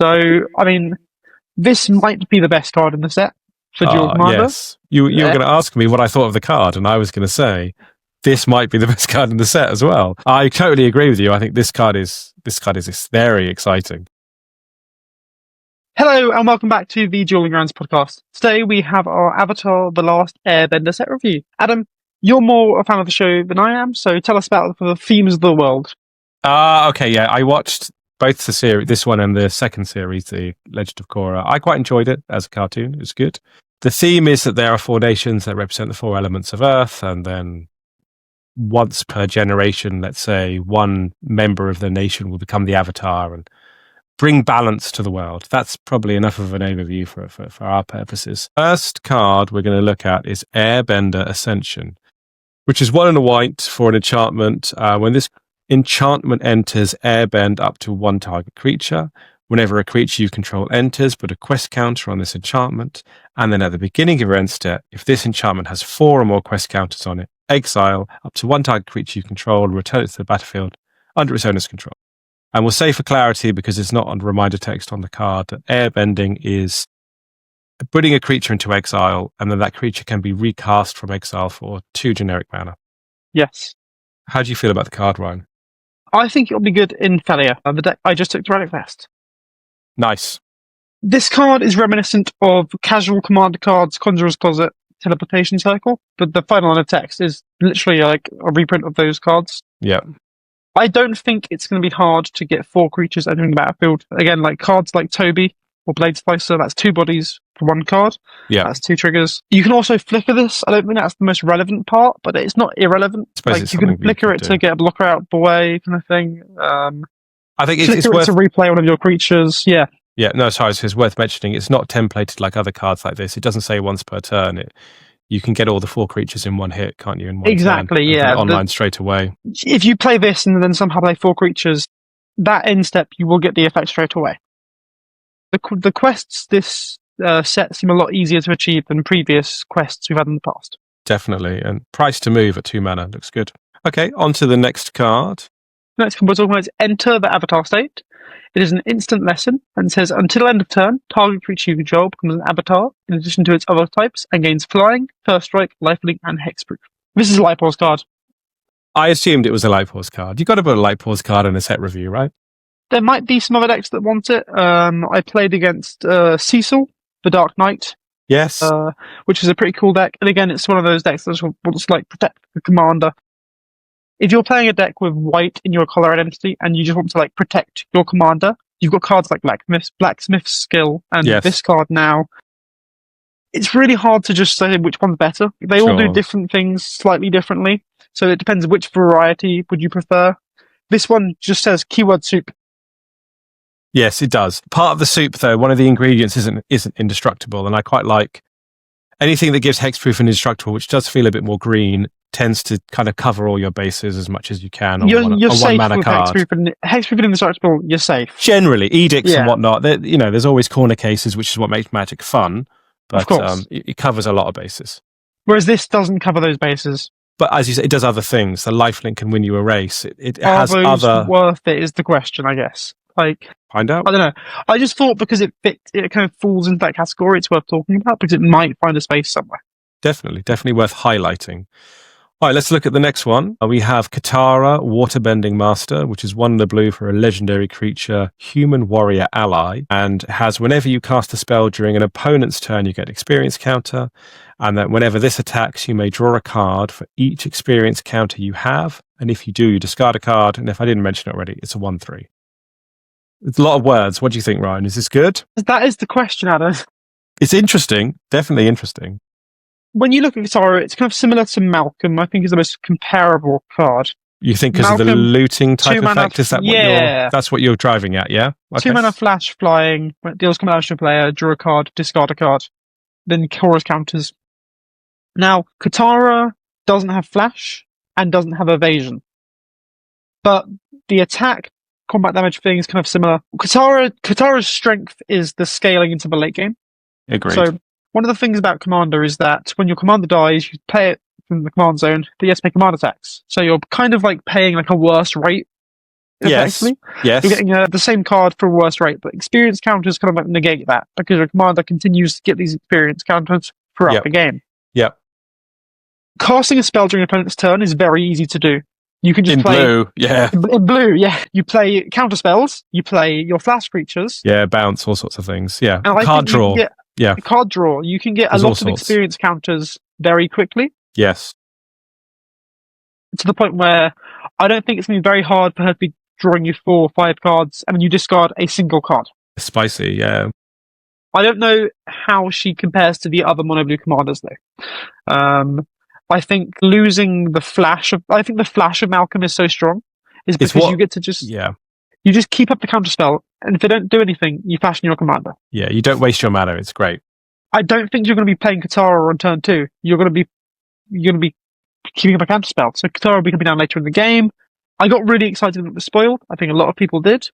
So, I mean, this might be the best card in the set for Duel Commander. Yes. You were going to ask me what I thought of the card, and I was going to say this might be the best card in the set as well. I totally agree with you. I think this card is very exciting. Hello and welcome back to the Dueling Grounds podcast. Today we have our Avatar: The Last Airbender set review. Adam, you're more a fan of the show than I am, so tell us about the themes of the world. Okay, yeah. I watched both the series, this one and the second series, The Legend of Korra. I quite enjoyed it as a cartoon. It was good. The theme is that there are 4 nations that represent the 4 elements of Earth, and then once per generation, let's say, one member of the nation will become the Avatar and bring balance to the world. That's probably enough of an overview for our purposes. First card we're going to look at is Airbender Ascension, which is 1 and a white for an enchantment. When this enchantment enters, airbend up to 1 target creature. Whenever a creature you control enters, put a quest counter on this enchantment. And then at the beginning of your end step, if this enchantment has 4 or more quest counters on it, exile up to 1 target creature you control and return it to the battlefield under its owner's control. And we'll say for clarity, because it's not on reminder text on the card, that airbending is putting a creature into exile, and then that creature can be recast from exile for 2 generic mana. Yes. How do you feel about the card, Ryan? I think it'll be good in Thalia, the deck I just took to Relic Fest. Nice. This card is reminiscent of casual commander cards, Conjurer's Closet, Teleportation Circle, but the final line of text is literally like a reprint of those cards. Yeah. I don't think it's going to be hard to get 4 creatures entering the battlefield. Again, like cards like Toby or Blade Slicer, that's 2 bodies for 1 card. Yeah. That's 2 triggers. You can also flicker this. I don't think that's the most relevant part, but it's not irrelevant. Like you can flicker it to get a blocker out the way, kind of thing. I think it's worth to replay one of your creatures. Yeah. Yeah, no, sorry, it's worth mentioning. It's not templated like other cards like this. It doesn't say once per turn. You can get all the 4 creatures in 1 hit, can't you? In 1 exactly, turn, yeah. Online straight away. If you play this and then somehow play 4 creatures, that end step, you will get the effect straight away. The quests this set seem a lot easier to achieve than previous quests we've had in the past. Definitely, and price to move at 2 mana looks good. Okay, on to the next card. The next card we're talking about is Enter the Avatar State. It is an instant lesson and says, until end of turn, target creature you control becomes an avatar in addition to its other types and gains flying, first strike, lifelink, and hexproof. This is a light pause card. I assumed it was a light pause card. You've got to put a light pause card in a set review, right? There might be some other decks that want it. I played against Cecil, the Dark Knight. Yes. Which is a pretty cool deck. And again, it's one of those decks that wants to protect the commander. If you're playing a deck with white in your color identity and you just want to protect your commander, you've got cards like Blacksmith's Skill and this card now. It's really hard to just say which one's better. They all do different things slightly differently. So it depends which variety would you prefer. This one just says keyword soup. Yes, it does. Part of the soup, though, one of the ingredients isn't indestructible, and I quite like anything that gives hexproof and indestructible, which does feel a bit more green, tends to kind of cover all your bases as much as you can on you're safe 1 mana with card. Hexproof and indestructible, you're safe. Generally, edicts and whatnot, there's always corner cases, which is what makes Magic fun, but of course. It covers a lot of bases. Whereas this doesn't cover those bases. But as you say, it does other things. The lifelink can win you a race. It has other... worth it is the question, I guess. Find out. I don't know. I just thought because it kind of falls into that category, it's worth talking about because it might find a space somewhere. Definitely worth highlighting. All right, let's look at the next one. We have Katara, Waterbending Master, which is 1 in the blue for a legendary creature, human warrior ally, and has whenever you cast a spell during an opponent's turn, you get an experience counter, and that whenever this attacks, you may draw a card for each experience counter you have, and if you do, you discard a card, and if I didn't mention it already, it's a 1/3. It's a lot of words. What do you think, Ryan? Is this good? That is the question, Adam. It's interesting. Definitely interesting. When you look at Katara, it's kind of similar to Malcolm. I think is the most comparable card. You think because of the looting type effect? Is that that's what you're driving at, yeah? Okay. 2 mana flash flying, when it deals command to a player, draw a card, discard a card. Then Katara's counters. Now, Katara doesn't have flash and doesn't have evasion. But the attack combat damage thing is kind of similar. Katara's strength is the scaling into the late game. Agreed. So one of the things about Commander is that when your commander dies, you play it from the command zone, but you have to make command attacks. So you're kind of paying a worse rate Yes. effectively. Yes. You're getting the same card for a worse rate, but experience counters kind of like negate that because your commander continues to get these experience counters throughout the game. Yep. Casting a spell during your opponent's turn is very easy to do. You can just In play blue, yeah. In blue, yeah. You play counter spells, you play your flash creatures. Yeah, bounce, all sorts of things. Yeah. And Card draw. Card draw. You can get There's a all lot of sorts. experience counters very quickly. Yes. To the point where I don't think it's going to be very hard for her to be drawing you 4 or 5 cards and then you discard a single card. Spicy, yeah. I don't know how she compares to the other mono blue commanders though. I think losing the flash of Malcolm is so strong is because you get to just you just keep up the counter spell, and if they don't do anything, you fashion your commander. Yeah, you don't waste your mana. It's great. I don't think you're going to be playing Katara on turn 2. You're going to be keeping up a counter spell. So Katara will be coming down later in the game. I got really excited when it was spoiled. I think a lot of people did.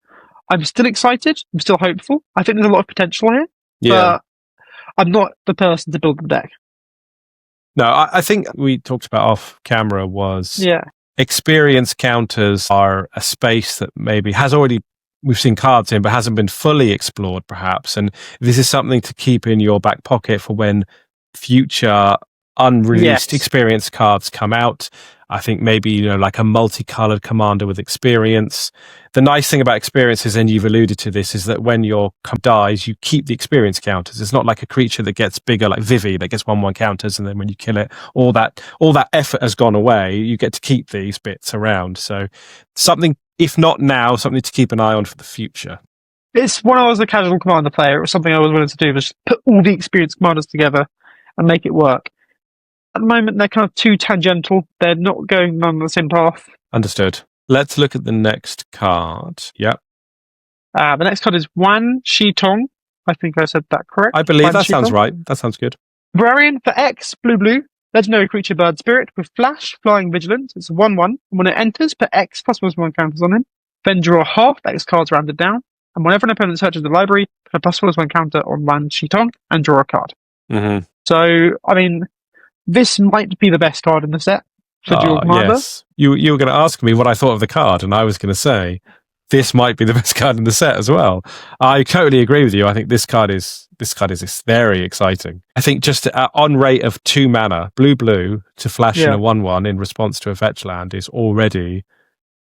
I'm still excited. I'm still hopeful. I think there's a lot of potential here. Yeah. But I'm not the person to build the deck. No, I think we talked about off camera was Yeah. experience counters are a space that maybe we've seen cards in, but hasn't been fully explored perhaps. And this is something to keep in your back pocket for when future unreleased experience cards come out. I think maybe, like a multicolored commander with experience. The nice thing about experience is, and you've alluded to this, is that when your dies, you keep the experience counters. It's not like a creature that gets bigger, like Vivi, that gets 1/1 counters, and then when you kill it, all that effort has gone away. You get to keep these bits around. So something, if not now, something to keep an eye on for the future. It's when I was a casual commander player, it was something I was willing to do, was put all the experienced commanders together and make it work. At the moment, they're kind of too tangential. They're not going on the same path. Understood. Let's look at the next card. Yep. The next card is Wan Shi Tong. I think I said that correct. I believe Wan that Shi sounds Tong. right. That sounds good. Librarian for X, blue, legendary creature bird spirit with flash, flying, vigilance. It's a 1/1. And when it enters, put X +1 counters on him. Then draw half X cards rounded down. And whenever an opponent searches the library, put a +1 counter on Wan Shi Tong and draw a card. Mm-hmm. So, I mean, this might be the best card in the set for Duel Commander. Yes. You were going to ask me what I thought of the card, and I was going to say this might be the best card in the set as well. I totally agree with you. I think this card is very exciting. I think just on rate of 2 mana, blue to flash in a 1/1 in response to a fetch land is already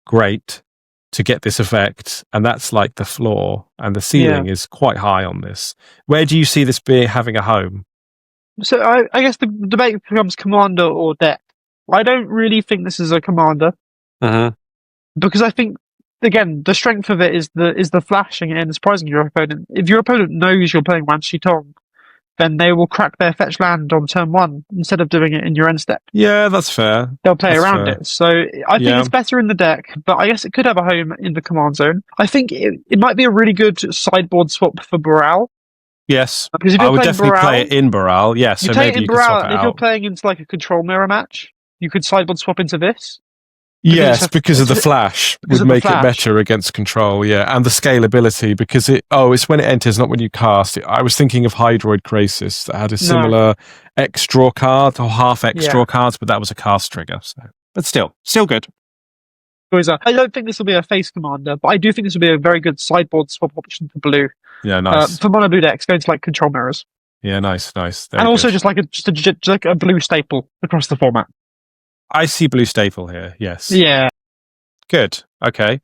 great to get this effect, and that's like the floor, and the ceiling is quite high on this. Where do you see this having a home? So I guess the debate becomes commander or deck. I don't really think this is a commander because I think, again, the strength of it is the flashing and surprising your opponent. If your opponent knows you're playing Wan Shi Tong, then they will crack their fetch land on turn 1 instead of doing it in your end step. Yeah, that's fair. They'll play around it. So I think it's better in the deck, but I guess it could have a home in the command zone. I think it might be a really good sideboard swap for Boral. Yes, because if I you're would definitely play it in Boral. Yes, you so play maybe it in you could swap Boral, it if you're out. playing into like a control mirror match, you could sideboard swap into this. Yes, because of the flash would make it better against control. Yeah, and the scalability because it's when it enters, not when you cast it. I was thinking of Hydroid Crisis that had a similar X draw card or half X draw cards, but that was a cast trigger. So, but still good. I don't think this will be a face commander, but I do think this will be a very good sideboard swap option for blue. Yeah, nice. For mono blue decks, going to like control mirrors. Yeah, nice. Very and also good. just like a blue staple across the format. I see blue staple here. Yes. Yeah. Good. Okay.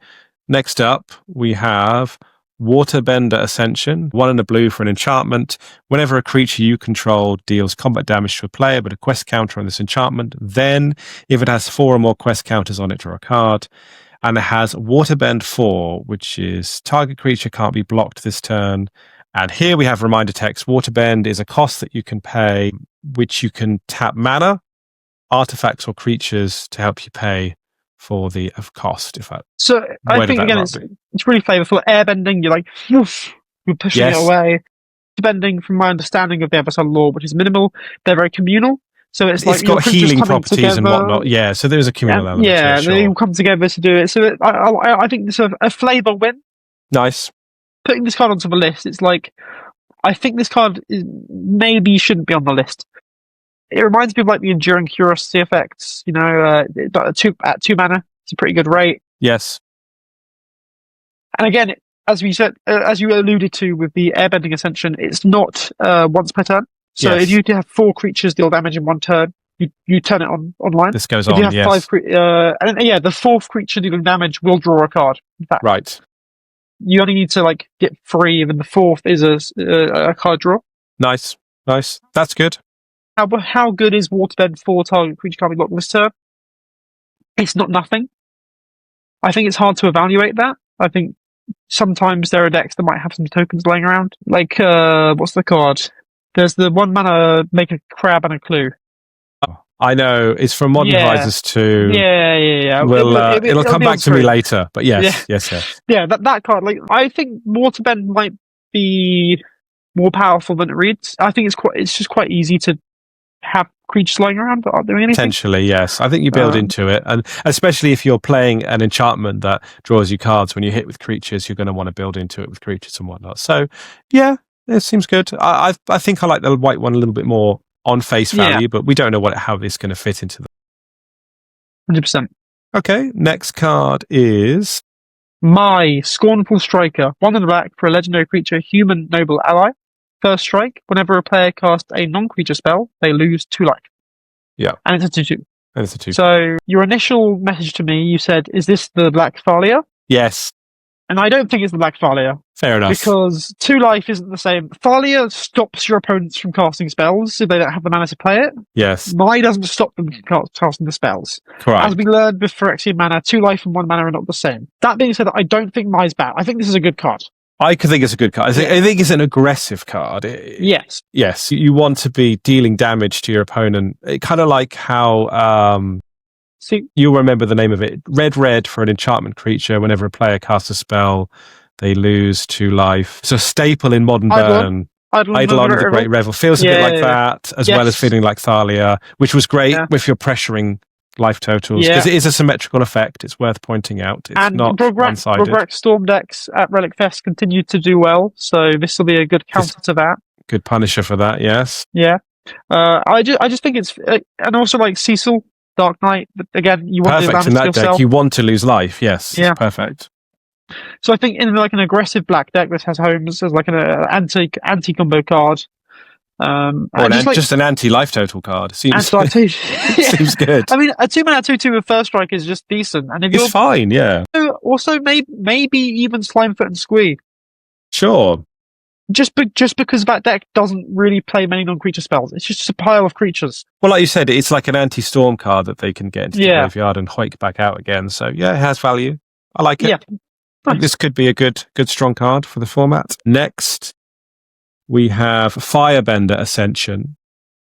Next up, we have Waterbender Ascension. 1 and a blue for an enchantment. Whenever a creature you control deals combat damage to a player with a quest counter on this enchantment, then if it has 4 or more quest counters on it, draw a card. And it has Waterbend 4, which is target creature can't be blocked this turn. And here we have reminder text. Waterbend is a cost that you can pay, which you can tap mana, artifacts, or creatures to help you pay for the cost. So I think again, it's really flavorful. Airbending, you're like, woof, you're pushing it away. Bending, from my understanding of the Avatar lore, which is minimal, they're very communal. So it's like got healing properties and whatnot. Yeah, so there's a communal element. Yeah, they all come together to do it. So I think it's a flavor win. Nice. Putting this card onto the list, it's like, I think this card maybe shouldn't be on the list. It reminds me of like the Enduring Curiosity effects, at 2 mana. It's a pretty good rate. Yes. And again, as we said, as you alluded to with the Airbending Ascension, it's not once per turn. So Yes. if you have 4 creatures deal damage in 1 turn, you turn it on online. This goes If on, you have yes. 5 and yeah, the 4th creature dealing damage will draw a card. In fact, Right. you only need to like get 3, and then the 4th is a card draw. Nice. That's good. How good is Waterbend for target creature can't be blocked this turn? It's not nothing. I think it's hard to evaluate that. I think sometimes there are decks that might have some tokens laying around. Like, what's the card? There's the 1 mana make a crab and a clue. I know. It's from Modern Horizons 2. Yeah. It'll come back to me later. But yes. Yeah, that card. Like, I think Waterbend might be more powerful than it reads. I think it's just quite easy to have creatures lying around that aren't doing anything. Potentially, yes. I think you build into it, and especially if you're playing an enchantment that draws you cards when you hit with creatures, you're going to want to build into it with creatures and whatnot. So, yeah, it seems good. I think I like the white one a little bit more on face value, but we don't know how this is going to fit into the 100%. Okay, next card is my Scornful Striker. 1 in the back for a legendary creature, human noble ally. First strike, whenever a player casts a non-creature spell, they lose 2 life. Yeah. And it's a 2/2. And it's a 2. So your initial message to me, you said, is this the Black Thalia? Yes. And I don't think it's the Black Thalia. Fair enough. Because 2 life isn't the same. Thalia stops your opponents from casting spells if they don't have the mana to play it. Yes. Mai doesn't stop them from casting the spells. Correct. As we learned with Phyrexian mana, 2 life and 1 mana are not the same. That being said, I don't think Mai's bad. I think this is a good card. I could think it's a good card. I think it's an aggressive card. Yes. Yes. You want to be dealing damage to your opponent. Kind of like how you'll remember the name of it. Red for an enchantment creature. Whenever a player casts a spell, they lose 2 life. It's a staple in Modern Burn. Eidolon, the Great Revel. Feels a bit like that, as well as feeling like Thalia, which was great with your pressuring life totals, because it is a symmetrical effect. It's worth pointing out. It's not one-sided. Rograk Storm decks at Relic Fest continue to do well, so this will be a good counter to that. Good punisher for that, yes. Yeah. I just think it's... and also like Cecil, Dark Knight, but again, you want perfect the in that yourself. deck. You want to lose life, yes. Yeah. Perfect. So I think in like an aggressive black deck, this has homes as like an anti-combo card. Just an anti-life total card. Seems seems good. I mean, a 2-mana 2/2 with first strike is just decent, and if it's fine, yeah. Also, maybe even Slimefoot and Squee. Sure. Just because that deck doesn't really play many non-creature spells, it's just a pile of creatures. Well, like you said, it's like an anti-storm card that they can get into the graveyard and hoik back out again. So yeah, it has value. I like it. Yeah. Nice. This could be a good strong card for the format. Next, we have Firebender Ascension.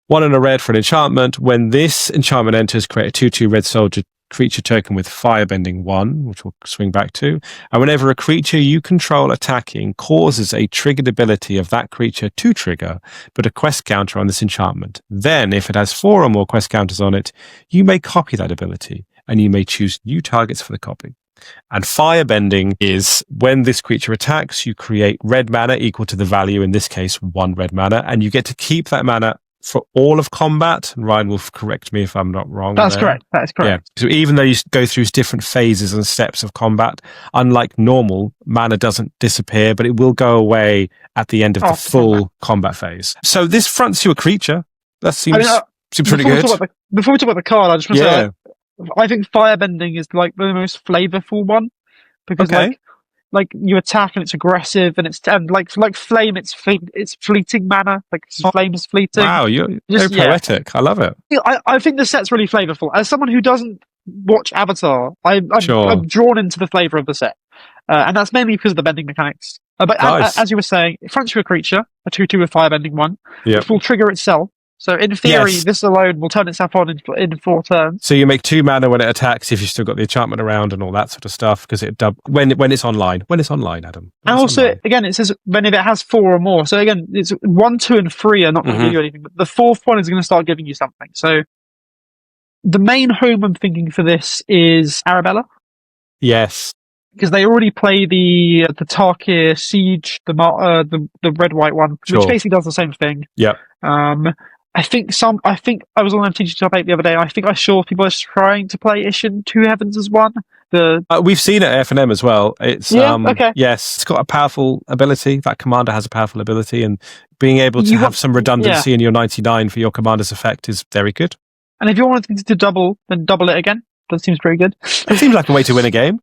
1 and a red for an enchantment. When this enchantment enters, create a 2/2 red soldier creature token with Firebending 1, which we'll swing back to. And whenever a creature you control attacking causes a triggered ability of that creature to trigger, but a quest counter on this enchantment, then if it has 4 or more quest counters on it, you may copy that ability, and you may choose new targets for the copy. And Firebending is when this creature attacks, you create red mana equal to the value, in this case, 1 red mana, and you get to keep that mana for all of combat. And Ryan will correct me if I'm not wrong. That's correct. That is correct. Yeah. So even though you go through different phases and steps of combat, unlike normal, mana doesn't disappear, but it will go away at the end of the full combat phase. So this fronts you a creature. That seems pretty good. Before we talk about the card, I just want to say, I think Firebending is like the most flavorful one, because like you attack and it's aggressive, and like flame, it's fleeting mana. Like flame is fleeting. Wow, you're so poetic. I love it. I think the set's really flavorful. As someone who doesn't watch Avatar, I'm drawn into the flavor of the set, and that's mainly because of the bending mechanics. But as you were saying, it fronts you a creature, a 2/2 with Firebending 1, which will trigger itself. So in theory, this alone will turn itself on in 4 turns. So you make 2 mana when it attacks if you've still got the enchantment around and all that sort of stuff, because when it's online. When it's online, Adam. And also, again, it says when it has 4 or more. So again, it's 1, 2, and 3 are not going to give you anything, but the 4th one is going to start giving you something. So the main home I'm thinking for this is Arabella. Yes. Because they already play the Tarkir Siege, the red-white one, which basically does the same thing. Yeah. I think I was on MTG Top 8 the other day. I think I saw people are trying to play Ishin Two Heavens as one. We've seen it at F&M as well. It's okay. Yes, it's got a powerful ability. That commander has a powerful ability, and being able to have some redundancy in your 99 for your commander's effect is very good. And if you wanted to double, then double it again. That seems pretty good. It seems like a way to win a game.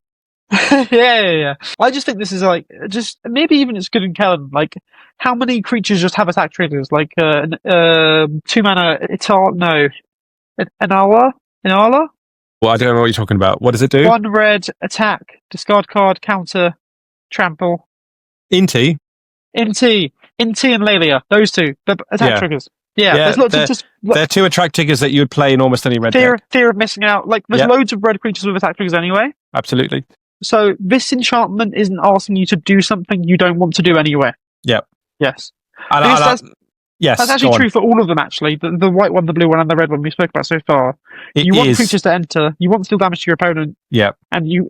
Yeah. I just think this is like, just maybe even it's good in Kellen. Like, how many creatures just have attack triggers? Like, 2 mana, Inala? Well, I don't know what you're talking about. What does it do? 1 red, attack, discard card, counter, trample. Inti, and Lelia, those two. The attack triggers. Yeah, there's lots of just... They're 2 attract triggers that you would play in almost any red deck. Fear of missing out. Like, there's loads of red creatures with attack triggers anyway. Absolutely. So this enchantment isn't asking you to do something you don't want to do anyway. Yep. Yes. Yes, that's actually true for all of them, actually. The white one, the blue one, and the red one we spoke about so far. You want creatures to enter. You want to deal damage to your opponent. Yep. And you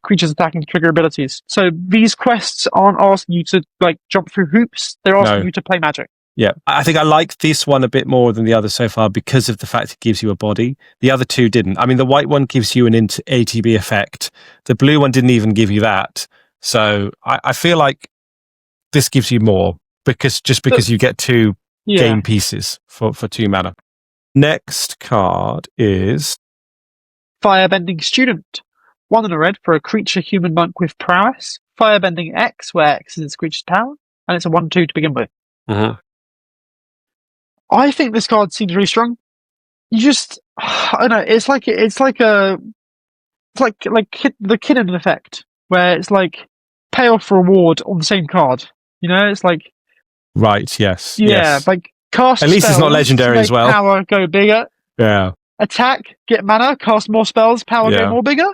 creatures attacking to trigger abilities. So these quests aren't asking you to like jump through hoops. They're asking you to play Magic. Yeah, I think I like this one a bit more than the others so far because of the fact it gives you a body. The other two didn't. I mean, the white one gives you an ATB effect. The blue one didn't even give you that. So I feel like this gives you more because you get 2 game pieces for 2 mana. Next card is Firebending Student. 1 and a red for a creature human monk with prowess. Firebending X, where X is its creature's power, and it's a 1/2 to begin with. Mm-hmm. I think this card seems really strong. You just, I don't know. It's like the Kinnan effect, where it's like payoff reward on the same card. You know, it's like right. Yes. Like cast. At least it's not legendary make as well. Power go bigger. Yeah. Attack, get mana, cast more spells, power go more bigger.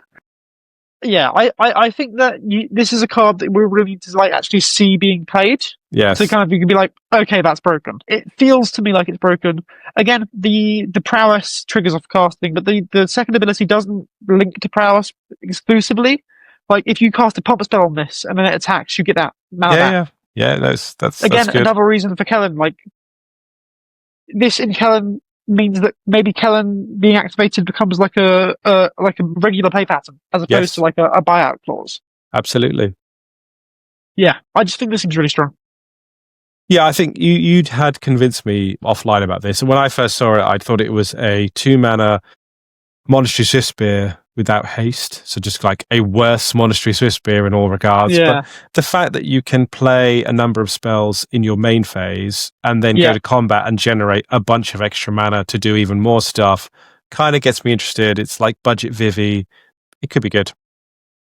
Yeah, I think that this is a card that we're really to like actually see being played. Yes. So kind of you can be like, okay, that's broken. It feels to me like it's broken. Again, the prowess triggers off casting, but the second ability doesn't link to prowess exclusively. Like if you cast a pump spell on this and then it attacks, you get that mana back. Yeah. That's again good. Another reason for Kellen. Like this in Kellen means that maybe Kellen being activated becomes like a regular play pattern as opposed to like a buyout clause. Absolutely. Yeah, I just think this seems really strong. Yeah, I think you'd had convinced me offline about this. And when I first saw it, I thought it was a 2 mana Monastery Swiftspear without haste. So just like a worse Monastery Swiftspear in all regards. Yeah. But the fact that you can play a number of spells in your main phase and then go to combat and generate a bunch of extra mana to do even more stuff kind of gets me interested. It's like Budget Vivi. It could be good.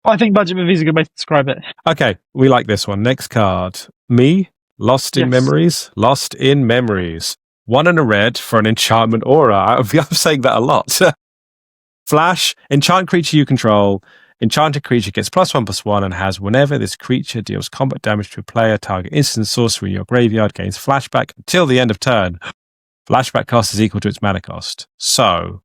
I think Budget Vivi is a good way to describe it. Okay, we like this one. Next card. Lost in Memories. 1 and a red for an enchantment aura. I'm saying that a lot. Flash, enchant creature you control. Enchanted creature gets +1/+1 and has whenever this creature deals combat damage to a player, target instant sorcery in your graveyard gains flashback until the end of turn. Flashback cost is equal to its mana cost. So,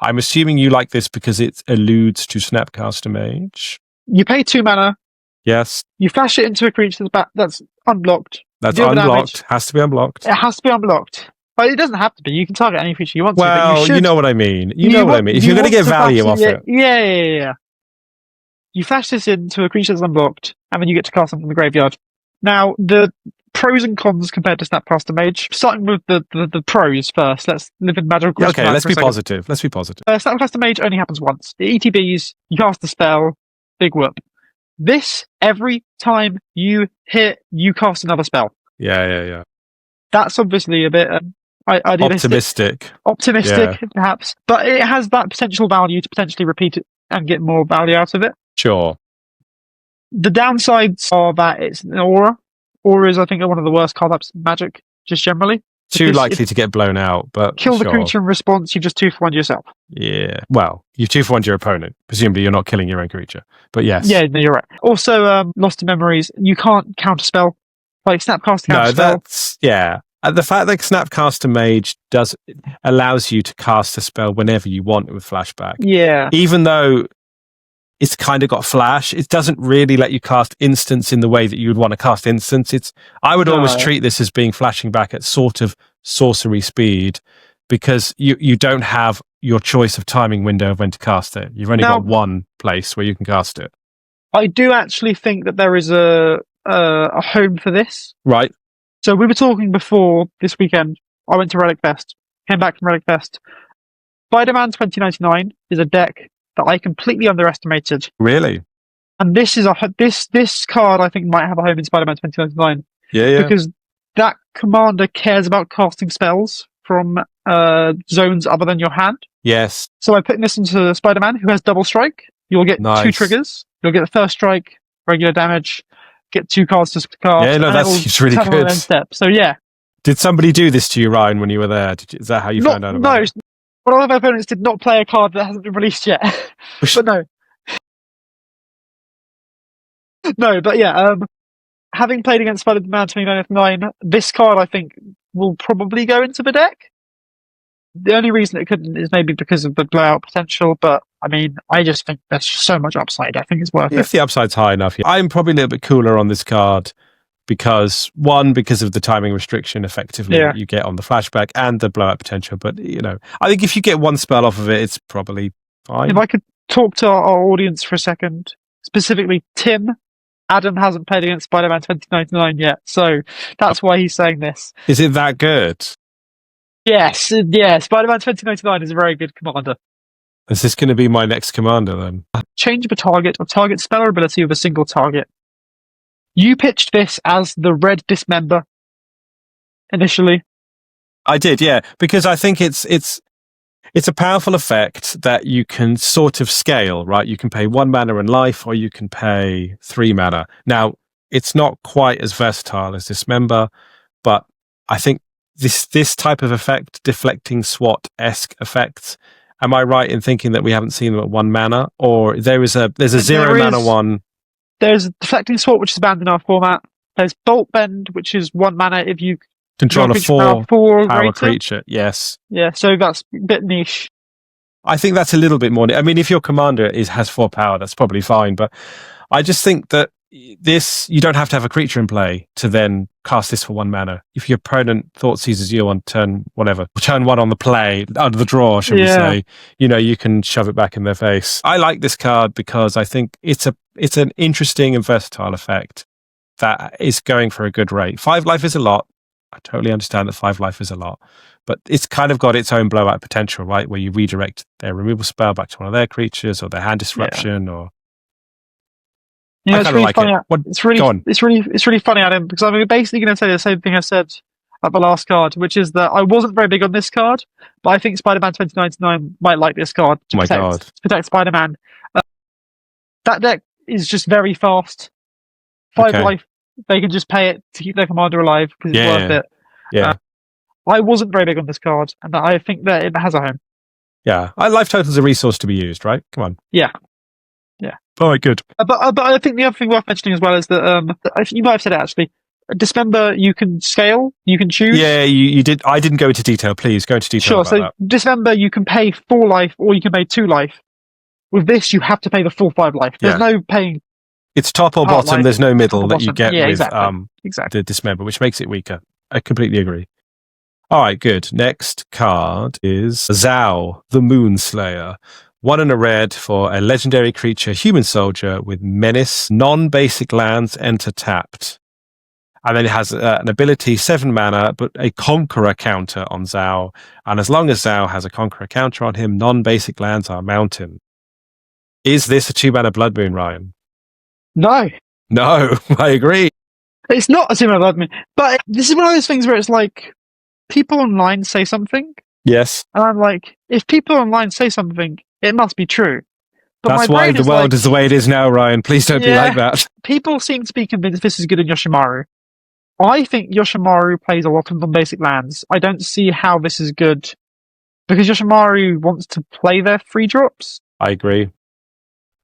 I'm assuming you like this because it alludes to Snapcaster Mage. You pay 2 mana. Yes. You flash it into a creature that's unblocked. That's unblocked. Has to be unblocked. It has to be unblocked. But it doesn't have to be. You can target any creature you want to. Well, you know what I mean. You know what I mean. If you're going to get value off it. Yeah. You flash this into a creature that's unblocked, and then you get to cast something from the graveyard. Now, the pros and cons compared to Snapcaster Mage. Starting with the pros first. Let's live in magical. Okay, let's be positive. Snapcaster Mage only happens once. It ETBs, you cast the spell, big whoop. This, every time you hit, you cast another spell. Yeah. That's obviously a bit optimistic, perhaps, but it has that potential value to potentially repeat it and get more value out of it. Sure. The downsides are that it's an aura. Auras, I think, are one of the worst card types in Magic, just generally. Too likely to get blown out, but kill the creature in response, you just 2-for-1 yourself. Yeah. Well, you 2-for-1 your opponent. Presumably, you're not killing your own creature. But yes. Yeah, no, you're right. Also, Lost in Memories, you can't counterspell. Like Snapcaster counterspell. No, that's the fact that Snapcaster Mage allows you to cast a spell whenever you want with flashback. Yeah. Even though it's kind of got flash. It doesn't really let you cast instants in the way that you would want to cast instants. I would almost treat this as being flashing back at sort of sorcery speed, because you don't have your choice of timing window of when to cast it. You've only got one place where you can cast it. I do actually think that there is a home for this. Right. So we were talking before this weekend. I went to Relic Fest, came back from Relic Fest. Spider-Man 2099 is a deck that I completely underestimated. Really? And this is this card I think might have a home in Spider-Man 2099. Yeah. Because that commander cares about casting spells from zones other than your hand. Yes. So I put this into Spider-Man, who has double strike. You'll get 2 triggers. You'll get the first strike, regular damage, get 2 cards to cast. Yeah, no, that's really good. Step. So yeah. Did somebody do this to you, Ryan, when you were there? Is that how you found out about it? No. One of my opponents did not play a card that hasn't been released yet. But no. No, but yeah, having played against Spider-Man 2099, this card I think will probably go into the deck. The only reason it couldn't is maybe because of the blowout potential, but I mean, I just think there's just so much upside. I think it's worth it. If the upside's high enough, yeah. I'm probably a little bit cooler on this card because of the timing restriction effectively that you get on the flashback and the blowout potential. But, I think if you get one spell off of it, it's probably fine. If I could talk to our audience for a second, specifically Tim. Adam hasn't played against Spider-Man 2099 yet, so that's why he's saying this. Is it that good? Yes, Spider-Man 2099 is a very good commander. Is this going to be my next commander then? Change the target or target spell or ability with a single target. You pitched this as the red dismember initially. I did, yeah, because I think it's a powerful effect that you can sort of scale, right? You can pay 1 mana and life, or you can pay 3 mana. Now, it's not quite as versatile as Dismember, but I think this type of effect, deflecting SWAT-esque effects, am I right in thinking that we haven't seen them at 1 mana? Or there's a 0 mana one? There's deflecting SWAT, which is banned in our format. There's Bolt Bend, which is 1 mana if you control a 4 power creature. Yes. Yeah, so that's a bit niche. I think that's a little bit more. I mean, if your commander has 4 power, that's probably fine. But I just think that you don't have to have a creature in play to then cast this for 1 mana. If your opponent thought seizes you on turn 1 on the play, under the draw, should we say, you can shove it back in their face. I like this card because I think it's an interesting and versatile effect that is going for a good rate. 5 life is a lot. I totally understand that 5 life is a lot, but it's kind of got its own blowout potential, right? Where you redirect their removal spell back to one of their creatures or their hand disruption or. It's really funny. It's really funny, Adam, because I'm basically going to say the same thing I said at the last card, which is that I wasn't very big on this card, but I think Spider-Man 2099 might like this card to protect Spider-Man. That deck is just very fast. 5 life. They can just pay it to keep their commander alive because it's worth it. Yeah. I wasn't very big on this card, and I think that it has a home. Yeah. Life total is a resource to be used, right? Come on. Yeah. All right, good. But I think the other thing worth mentioning as well is that you might have said it actually. Dismember, you can scale, you can choose. Yeah, you did. I didn't go into detail. Please go into detail. Sure. So Dismember, you can pay 4 life, or you can pay 2 life. With this, you have to pay the full 5 life. There's no paying. It's top or bottom. There's no middle that you get with exactly. the Dismember, which makes it weaker. I completely agree. All right, good. Next card is Zhao, the Moonslayer. 1 and a red for a legendary creature, human soldier with menace, non-basic lands enter tapped. And then it has an ability, 7 mana, but a Conqueror counter on Zhao. And as long as Zhao has a Conqueror counter on him, non-basic lands are mountain. Is this a 2 mana Blood Moon, Ryan? No, I agree. It's not a 2 mana Blood Moon. But this is one of those things where it's like, people online say something. Yes. And I'm like, if people online say something, it must be true. But that's why the world is the way it is now, Ryan. Please don't be like that. People seem to be convinced this is good in Yoshimaru. I think Yoshimaru plays a lot of non-basic lands. I don't see how this is good. Because Yoshimaru wants to play their 3 drops. I agree.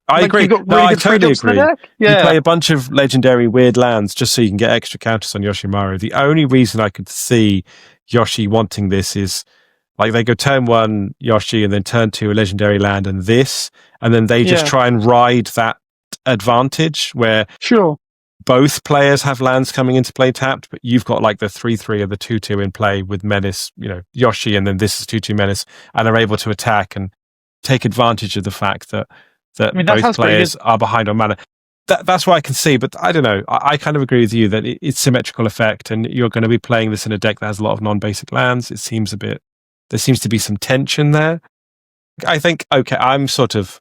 I totally agree. Yeah. You play a bunch of legendary weird lands just so you can get extra counters on Yoshimaru. The only reason I could see Yoshi wanting this is Like they go turn 1 Yoshi and then turn 2 a legendary land and this, and then they just try and ride that advantage where Sure. both players have lands coming into play tapped, but you've got like the 3/3 or the 2/2 in play with Menace, Yoshi, and then this is 2/2 Menace, and are able to attack and take advantage of the fact that both players are behind on mana. That's what I can see, but I don't know. I kind of agree with you that it's symmetrical effect, and you're going to be playing this in a deck that has a lot of non-basic lands. There seems to be some tension there. I think, okay, I'm sort of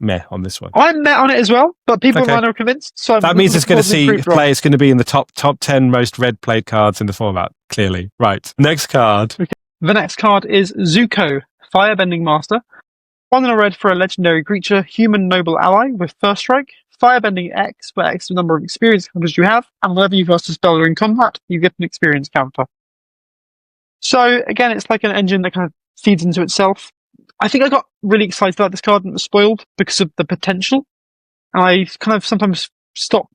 meh on this one. I'm meh on it as well, but people online are convinced. So that means it's going to see players going to be in the top 10 most red played cards in the format. Clearly, right. Next card. Okay. The next card is Zuko, Firebending Master. 1 and a red for a legendary creature, human noble ally with first strike. Firebending X, where X is the number of experience counters you have, and whenever you cast a spell during combat, you get an experience counter. So again, it's like an engine that kind of feeds into itself. I think I got really excited about this card and was spoiled because of the potential. And I kind of sometimes stop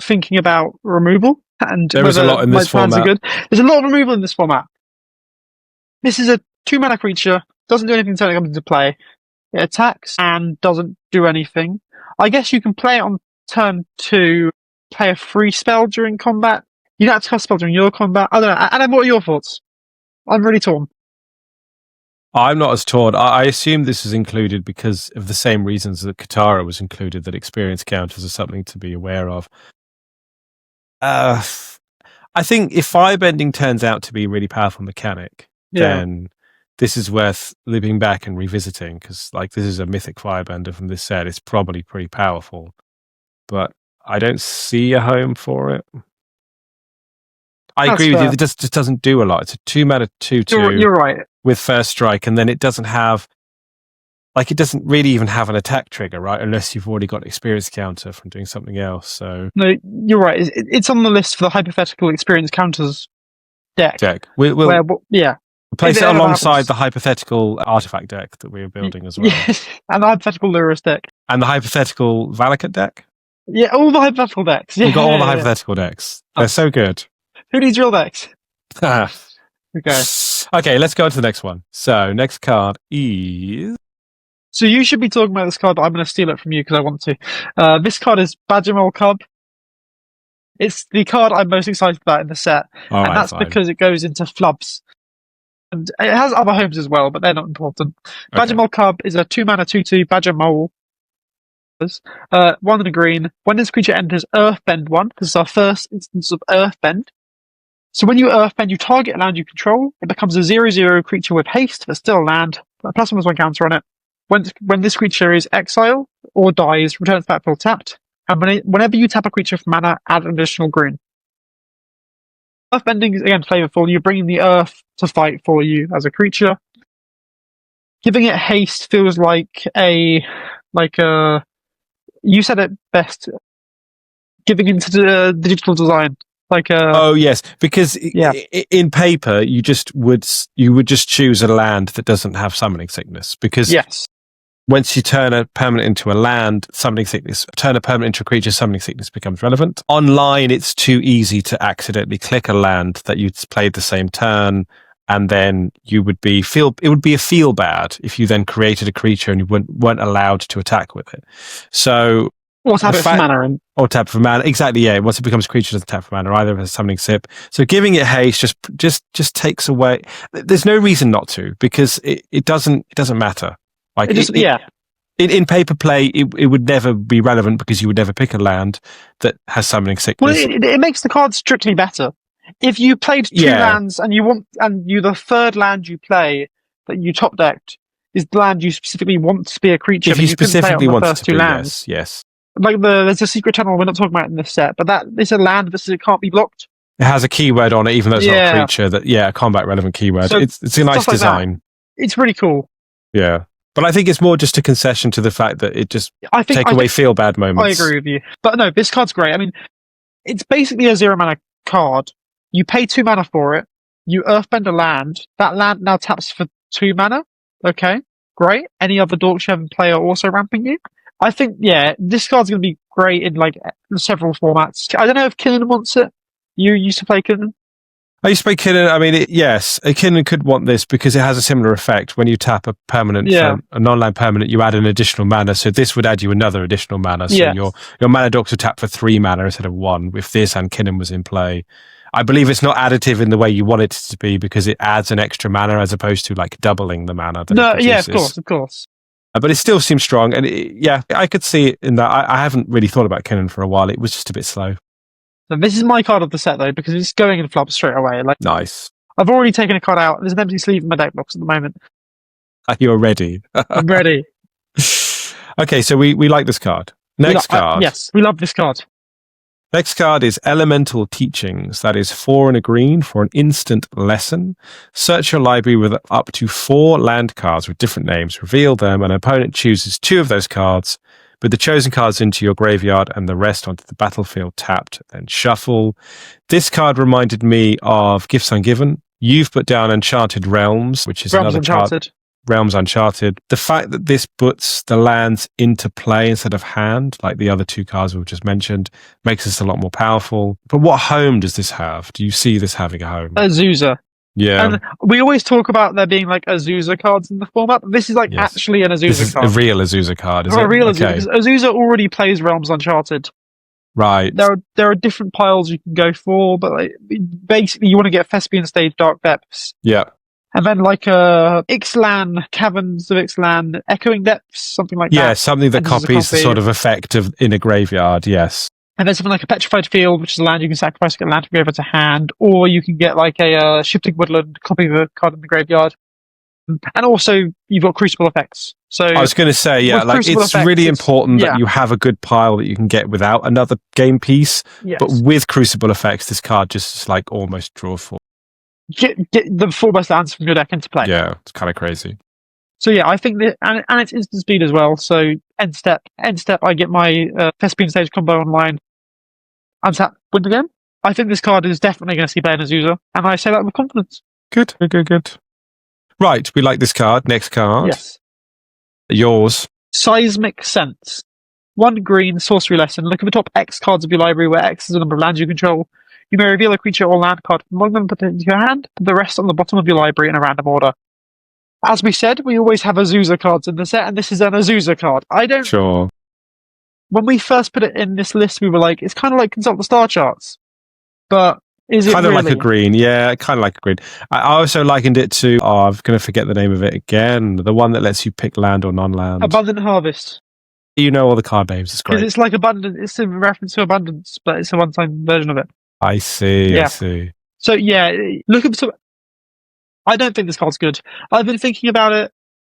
thinking about removal and there is a lot in this format. Are good. There's a lot of removal in this format. This is a 2-mana creature, doesn't do anything until it comes into play. It attacks and doesn't do anything. I guess you can play it on turn 2, play a free spell during combat. You don't have to cast a spell during your combat. I don't know. Adam, what are your thoughts? I'm really torn. I'm not as torn. I assume this is included because of the same reasons that Katara was included, that experience counters are something to be aware of. I think if Firebending turns out to be a really powerful mechanic, then this is worth living back and revisiting, because like this is a mythic Firebender from this set. It's probably pretty powerful, but I don't see a home for it. I agree with you. It just doesn't do a lot. It's a 2-mana 2/2. You're right. With first strike, and then it doesn't really even have an attack trigger, right? Unless you've already got experience counter from doing something else. So no, you're right. It's on the list for the hypothetical experience counters deck. We'll place it alongside the hypothetical artifact deck that we are building as well. Yes, and the hypothetical Lurus deck. And the hypothetical Valakut deck? Yeah, all the hypothetical decks. We've got all the hypothetical decks. They're so good. Who needs real decks? Okay, let's go on to the next one. So, next card is... So you should be talking about this card, but I'm going to steal it from you because I want to. This card is Badgermole Cub. It's the card I'm most excited about in the set. That's because it goes into flubs. And it has other homes as well, but they're not important. Okay. Badgermole Cub is a 2-mana 2/2 Badgermole. 1 and a green. When this creature enters Earthbend 1, this is our first instance of Earthbend. So when you Earthbend, you target a land you control. It becomes a 0/0 creature with haste, but still a land. +1/+1 counter on it. When this creature is exiled or dies, returns back full tapped. And whenever you tap a creature for mana, add an additional green. Earthbending is again flavorful. You're bringing the earth to fight for you as a creature. Giving it haste feels like you said it best. Giving into the digital design. Oh yes, because in paper you would just choose a land that doesn't have summoning sickness, because once you turn a permanent into a land, summoning sickness, turn a permanent into a creature, summoning sickness becomes relevant. Online, it's too easy to accidentally click a land that you'd played the same turn, and then it would be a feel bad if you then created a creature and you weren't allowed to attack with it. So. Or tap it for mana. Or tap for mana. Exactly, yeah. Once it becomes a creature, it doesn't tap for mana, either as summoning sip. So giving it haste just takes away... There's no reason not to, because it doesn't matter. In paper play, it would never be relevant because you would never pick a land that has summoning sickness. Well, it makes the card strictly better. If you played 2 lands and the third land you play that you top decked is the land you specifically want to be a creature, if you specifically want it to be, lands. yes. Like there's a secret tunnel we're not talking about in this set, but it's a land that can't be blocked. It has a keyword on it, even though it's not a creature. A combat relevant keyword. So it's a nice design. It's really cool. Yeah, but I think it's more just a concession to the fact that it just take away feel bad moments. I agree with you, but no, this card's great. I mean, it's basically a 0-mana card. You pay 2 mana for it. You Earthbend a land. That land now taps for 2 mana. Okay, great. Any other Dorkshire player also ramping you? I think, this card's going to be great in several formats. I don't know if Killen wants it. You used to play Killen? I used to play Kinnan. I mean, yes, a Kinnan could want this because it has a similar effect. When you tap a permanent, a non-land permanent, you add an additional mana. So this would add you another additional mana. So your mana dogs would tap for 3 mana instead of 1 if this and Kinnan was in play. I believe it's not additive in the way you want it to be because it adds an extra mana as opposed to like doubling the mana. Of course. But it still seems strong. And I could see it in that. I haven't really thought about Kinnan for a while. It was just a bit slow. So this is my card of the set, though, because it's going in flop straight away. Like, nice. I've already taken a card out. There's an empty sleeve in my deck box at the moment. You're ready. I'm ready. Okay, so we like this card. Next card. Yes, we love this card. Next card is Elemental Teachings. That is 4 and a green for an instant lesson. Search your library with up to 4 land cards with different names. Reveal them. An opponent chooses 2 of those cards. Put the chosen cards into your graveyard and the rest onto the battlefield tapped, then shuffle. This card reminded me of Gifts Ungiven. You've put down Enchanted Realms, which is another card. Realms Uncharted. The fact that this puts the lands into play instead of hand, like the other 2 cards we've just mentioned, makes this a lot more powerful. But what home does this have? Do you see this having a home? Azusa. Yeah. And we always talk about there being like Azusa cards in the format. This is actually an Azusa card. A real Azusa card, is it? A real Azusa. Azusa already plays Realms Uncharted. Right. There are different piles you can go for, but basically you want to get Thespian Stage Dark Depths. Yeah. And then Ixalan, Caverns of Ixalan, Echoing Depths, something like that. Yeah, something that copies the sort of effect of in a graveyard, yes. And then something like a Petrified Field, which is a land you can sacrifice to get land to go over to hand, or you can get like a Shifting Woodland, copy of a card in the graveyard. And also, you've got Crucible effects. So I was going to say, it's really important that you have a good pile that you can get without another game piece. Yes. But with Crucible effects, this card just is like almost draw 4. Get the 4 best lands from your deck into play. Yeah, it's kind of crazy. So yeah, I think that, and it's instant speed as well. So end step, I get my Thespian Stage combo online. I'm sat, win the game. I think this card is definitely going to see play in Azusa, and I say that with confidence. Good. Right, we like this card. Next card. Yes. Yours. Seismic Sense. 1 green, sorcery lesson. Look at the top X cards of your library, where X is the number of lands you control. You may reveal a creature or land card from among them, put it into your hand, put the rest on the bottom of your library in a random order. As we said, we always have Azusa cards in the set, and this is an Azusa card. Sure. When we first put it in this list, we were like, it's kind of like Consult the Star Charts. But is it kind of really? Like a green? Yeah, kind of like a green. I also likened it to, I'm going to forget the name of it again, the one that lets you pick land or non-land. Abundant Harvest. You know all the card names, it's great. Because it's like abundant, it's a reference to abundance, but it's a one-time version of it. I see. So yeah, look at some. I don't think this card's good. I've been thinking about it.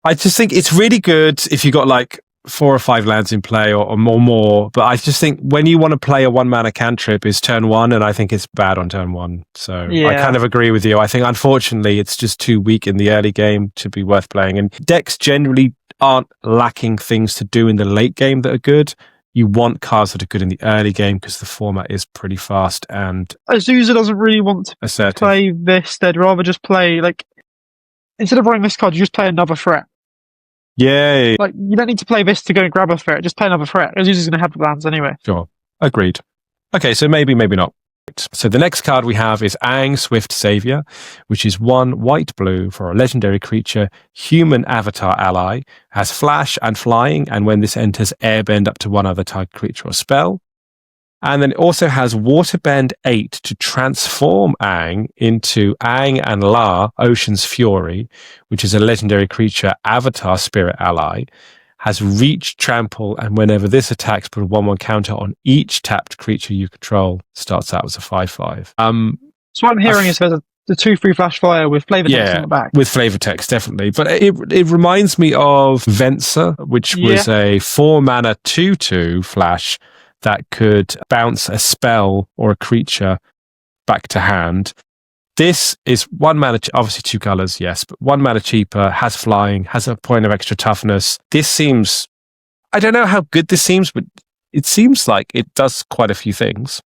I just think it's really good if you got like 4 or 5 lands in play or more. But I just think when you want to play a 1-mana cantrip is turn 1, and I think it's bad on turn 1. So I kind of agree with you. I think unfortunately it's just too weak in the early game to be worth playing. And decks generally aren't lacking things to do in the late game that are good. You want cards that are good in the early game because the format is pretty fast, and Azusa doesn't really want to play this. They'd rather just play, like, instead of running this card, you just play another threat. Yay. Like, you don't need to play this to go and grab a threat. Just play another threat. Azusa's going to have the lands anyway. Sure. Agreed. Okay, so maybe not. So the next card we have is Aang, Swift Savior, which is 1 white-blue for a legendary creature, human avatar ally, has flash and flying, and when this enters, airbend up to 1 other target creature or spell. And then it also has Waterbend 8 to transform Aang into Aang and La, Ocean's Fury, which is a legendary creature avatar spirit ally, has reach, trample, and whenever this attacks, put a 1/1 counter on each tapped creature you control. Starts out as a 5/5. So what I'm hearing is there's the 2/3 flash flyer with flavor text on the back. With flavor text, definitely. But it reminds me of Venser, which was a 4-mana 2/2 flash that could bounce a spell or a creature back to hand. This is 1 mana, obviously 2 colors, yes, but 1 mana cheaper, has flying, has a point of extra toughness. This seems, I don't know how good this seems, but it seems like it does quite a few things.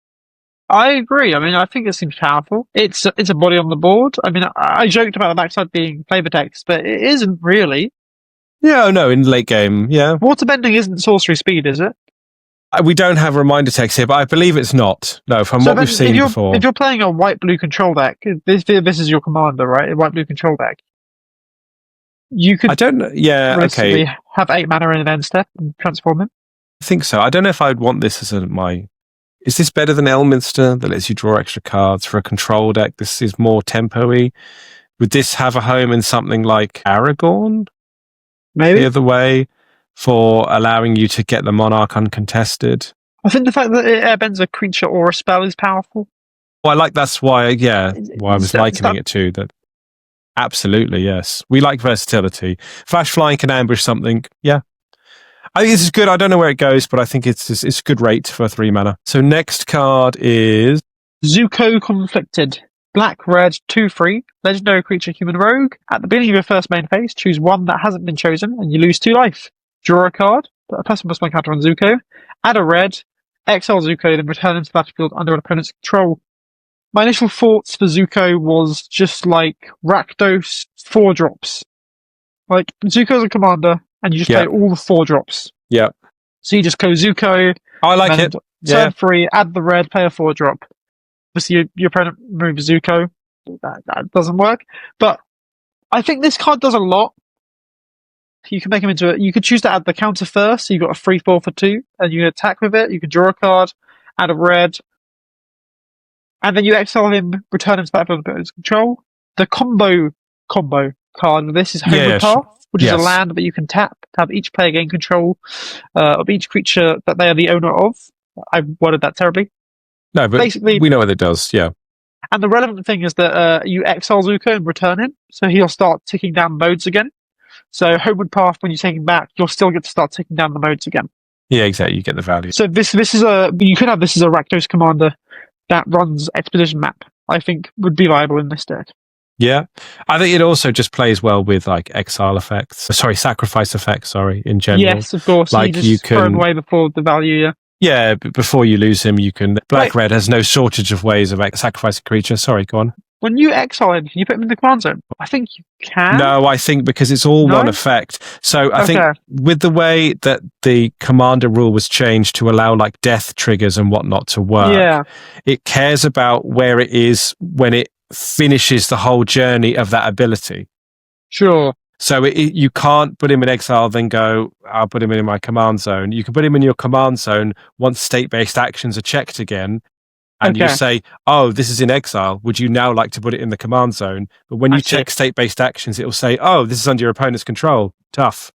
I agree. I mean, I think it seems powerful. It's a body on the board. I mean, I joked about the backside being flavor text, but it isn't really. Yeah, no, in late game, yeah. Waterbending isn't sorcery speed, is it? We don't have reminder text here, but I believe it's not. No, from what we've seen before. If you're playing a white-blue control deck, this is your commander, right? A white-blue control deck. You could I don't know. Yeah, okay. have 8 mana in an end step and transform it. I think so. I don't know if I'd want this as my... Is this better than Elminster that lets you draw extra cards for a control deck? This is more tempo-y. Would this have a home in something like Aragorn? Maybe. The other way, for allowing you to get the Monarch uncontested? I think the fact that it airbends a creature or a spell is powerful. Well, that's why, why I was likening it to that. Absolutely, yes. We like versatility. Flash flying can ambush something. Yeah. I think this is good. I don't know where it goes, but I think it's a good rate for 3 mana. So next card is Zuko Conflicted. Black, red, 2/3. Legendary creature, human rogue. At the beginning of your first main phase, choose one that hasn't been chosen, and you lose 2 life. Draw a card. Put a +1/+1 counter on Zuko. Add a red. Exile Zuko, then return him to the battlefield under an opponent's control. My initial thoughts for Zuko was just like Rakdos 4-drops. Like, Zuko's a commander, and you just play all the 4-drops. Yeah. So you just go Zuko. I like it. Turn 3, add the red, play a 4-drop. Obviously, your opponent moves Zuko. That doesn't work. But I think this card does a lot. You can make him into you could choose to add the counter first, so you've got a 3/4 for 2, and you can attack with it. You can draw a card, add a red, and then you exile him, return him to battlefield under his control. The combo card with this is Homeward Path, which is a land that you can tap to have each player gain control of each creature that they are the owner of. I worded that terribly. No, but basically, we know what it does, yeah. And the relevant thing is that you exile Zuko and return him, so he'll start ticking down modes again. So Homeward Path, when you take him back, you'll still get to start ticking down the modes again. Yeah, exactly. You get the value. So this is you could have this as a Rakdos commander that runs Expedition Map. I think would be viable in this deck. Yeah, I think it also just plays well with like exile effects. Sorry, sacrifice effects. Sorry, in general. Yes, of course. Like you can throw him away before the value. Yeah. Yeah, but before you lose him, you can. Black-red has no shortage of ways of sacrificing a creature. Sorry, go on. When you exile him, can you put him in the command zone? I think you can. No, I think because it's all one effect. So I think with the way that the commander rule was changed to allow like death triggers and whatnot to work, it cares about where it is when it finishes the whole journey of that ability. Sure. So you can't put him in exile, then go, I'll put him in my command zone. You can put him in your command zone once state-based actions are checked again. And you say, oh, this is in exile. Would you now like to put it in the command zone? But when you check state-based actions, it will say, oh, this is under your opponent's control. Tough.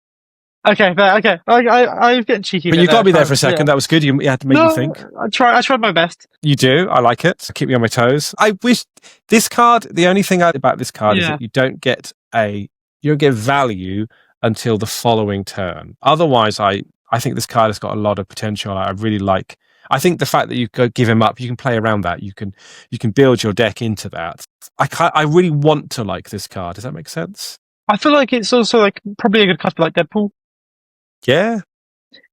Okay. I'm getting cheeky. But you got me there for a second. That was good. You had to make me think. I tried my best. You do. I like it. Keep me on my toes. I wish this card, the only thing about this card is that you don't get value until the following turn. Otherwise, I think this card has got a lot of potential. I really like. I think the fact that you go give him up, you can play around that. You can build your deck into that. I really want to like this card. Does that make sense? I feel like it's also like probably a good card for like Deadpool. Yeah.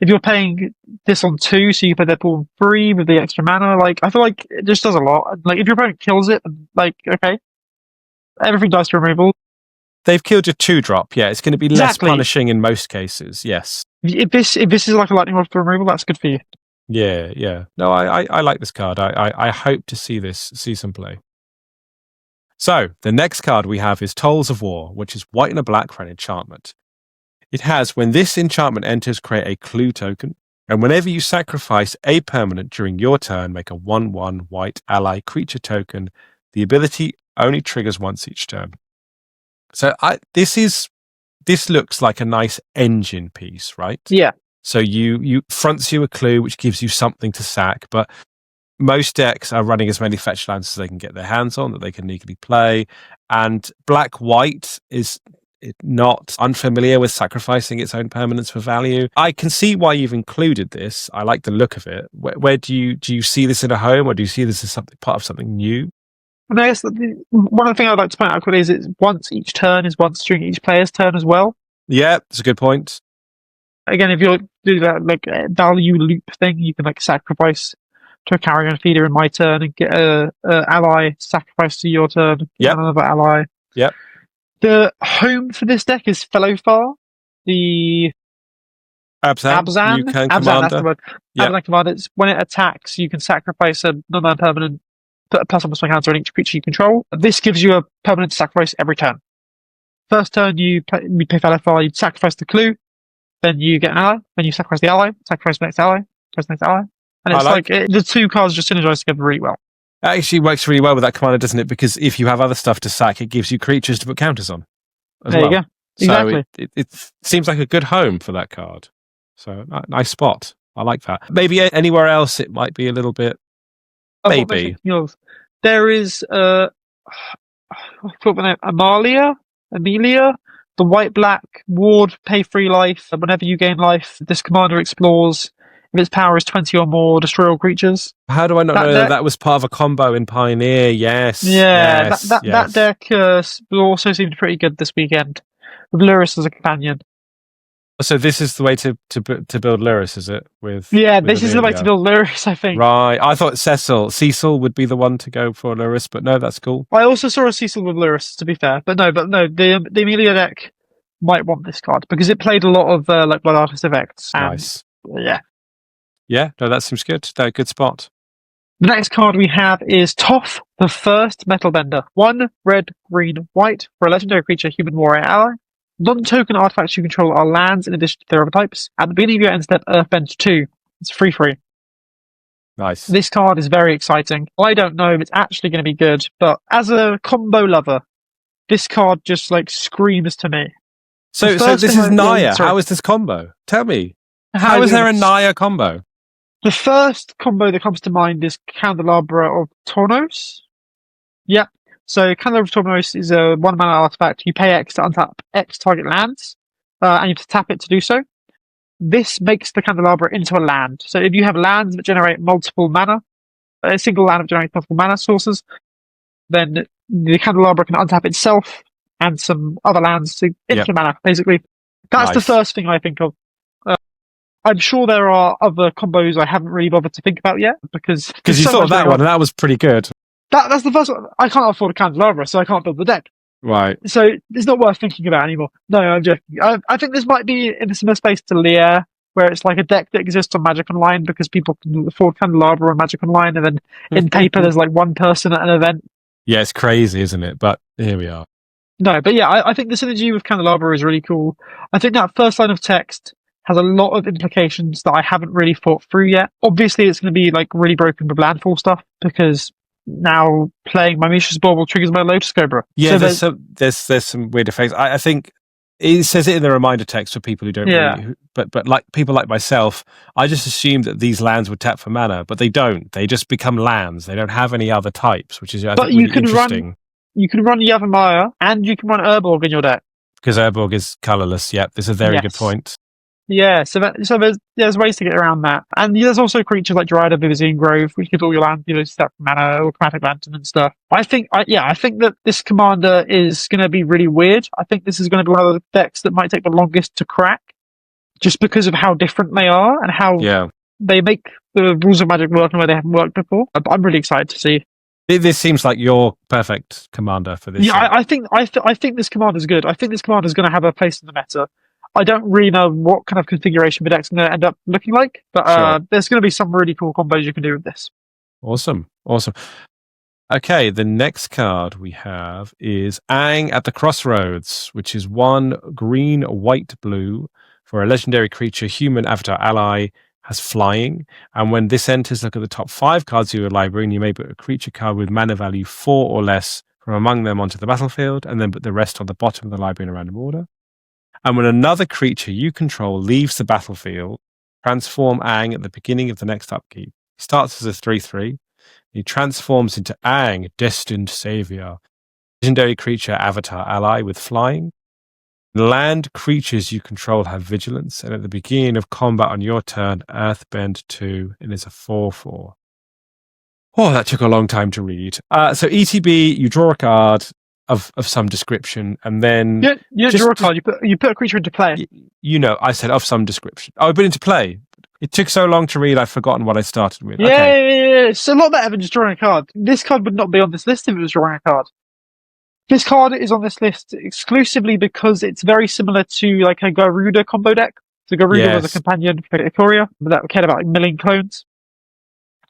If you're playing this on 2, so you play Deadpool on 3 with the extra mana, like I feel like it just does a lot. Like if your opponent kills it, like okay, everything dies to removal. They've killed your 2-drop. Yeah, it's going to be less punishing in most cases. Yes. If this is like a lightning rod for removal, that's good for you. Yeah. No, I like this card. I hope to see some play. So the next card we have is Tolls of War, which is white and a black for an enchantment. It has, when this enchantment enters, create a clue token, and whenever you sacrifice a permanent during your turn, make a 1/1 white ally creature token. The ability only triggers once each turn. So this looks like a nice engine piece, right? Yeah. So you fronts you a clue, which gives you something to sack, but most decks are running as many fetch lands as they can get their hands on that they can legally play. And black-white is not unfamiliar with sacrificing its own permanents for value. I can see why you've included this. I like the look of it. Where do you see this in a home, or do you see this as part of something new? And I guess one of the things I'd like to point out quickly is it's once each turn is once during each player's turn as well. Yeah, that's a good point. Again, if you do that like value loop thing, you can like sacrifice to a carrier and feeder in my turn and get a ally sacrifice to your turn. Yep. Another ally. Yep. The home for this deck is Fellowfar. The Abzan? Yukon Abzan, that's the Commander. word. Yeah. Abzan Commander, when it attacks, you can sacrifice a non-permanent, put a +1/+1 counter on each creature you control. This gives you a permanent sacrifice every turn. First turn, you pay Valify, you sacrifice the clue, then you get an ally, then you sacrifice the ally, sacrifice the next ally, sacrifice the next ally. And it's the two cards just synergize together really well. It actually works really well with that commander, doesn't it? Because if you have other stuff to sack, it gives you creatures to put counters on. There you go. Exactly. So it seems like a good home for that card. So nice spot. I like that. Maybe anywhere else it might be a little bit. Maybe. There is Amelia, the white-black ward, pay free life. Whenever you gain life, this commander explores. If its power is 20 or more, destroy all creatures. How do I not know that was part of a combo in Pioneer? Yes. Yeah, yes, that deck will also seem pretty good this weekend, with Luris as a companion. So this is the way to build Luris, is it? This is the way to build Luris, I think. Right. I thought Cecil would be the one to go for Luris, but no, that's cool. I also saw a Cecil with Luris, to be fair. But no, the Amelia deck might want this card, because it played a lot of Blood Artist effects. Nice. Yeah. Yeah, no, that seems good. No, good spot. The next card we have is Toph, the first Metalbender. 1 red, green, white for a legendary creature, human warrior ally. Non-token artifacts you control are lands in addition to their other types. At the beginning of your end step, Earthbend 2. It's free. Nice. This card is very exciting. I don't know if it's actually going to be good, but as a combo lover, this card just screams to me. So this is Naya. How is this combo? Tell me. How is there a Naya combo? The first combo that comes to mind is Candelabra of Tornos. Yeah. So Candelabra of Tornos is a 1-mana artifact. You pay X to untap X target lands, and you have to tap it to do so. This makes the Candelabra into a land. So if you have lands that generate multiple mana, a single land that generates multiple mana sources, then the Candelabra can untap itself and some other lands into mana, basically. That's the first thing I think of. I'm sure there are other combos I haven't really bothered to think about yet, because you thought of that one, and that was pretty good. That's the first one. I can't afford a Candelabra, so I can't build the deck. Right. So it's not worth thinking about anymore. No, I'm joking. I think this might be in a similar space to Lear, where it's like a deck that exists on Magic Online because people can afford Candelabra on Magic Online, and then in paper there's one person at an event. Yeah, it's crazy, isn't it? But here we are. No, but yeah, I think the synergy with Candelabra is really cool. I think that first line of text has a lot of implications that I haven't really thought through yet. Obviously, it's going to be really broken with landfall stuff, because now playing my Mishra's Bauble triggers my Lotus Cobra. Yeah, so there's some weird effects. I think it says it in the reminder text for people who don't really, but like people like myself, I just assumed that these lands would tap for mana, but they don't. They just become lands. They don't have any other types, which is really interesting. You can run Yavimaya and you can run Urborg in your deck. Because Urborg is colourless, this is a very good point. Yeah, so there's ways to get around that. And there's also creatures like Dryad of Vivian Grove, which gives all your land, step mana or Chromatic Lantern and stuff. I think that this commander is going to be really weird. I think this is going to be one of the decks that might take the longest to crack, just because of how different they are and how they make the rules of Magic work in a way they haven't worked before. But I'm really excited to see. This seems like your perfect commander for this. Yeah, I think this commander is good. I think this commander is going to have a place in the meta. I don't really know what kind of configuration the deck's going to end up looking like, but there's going to be some really cool combos you can do with this. Awesome. Okay, the next card we have is Aang at the Crossroads, which is 1 green, white, blue for a legendary creature, human avatar ally, has flying, and when this enters, look at the top 5 cards of your library, and you may put a creature card with mana value 4 or less from among them onto the battlefield, and then put the rest on the bottom of the library in a random order. And when another creature you control leaves the battlefield, transform Aang at the beginning of the next upkeep. He starts as a 3/3. He transforms into Aang, Destined Savior, legendary creature avatar ally with flying. Land creatures you control have vigilance, and at the beginning of combat on your turn, Earthbend 2, and it's a 4/4. Oh, that took a long time to read. So ETB, you draw a card of some description, and then you draw a card. You put a creature into play. I said of some description. Oh, but into play. It took so long to read, I've forgotten what I started with. Yeah. It's a lot better than just drawing a card. This card would not be on this list if it was drawing a card. This card is on this list exclusively because it's very similar to a Garuda combo deck. So Garuda was a Yes. companion for Ikoria that cared about like milling clones.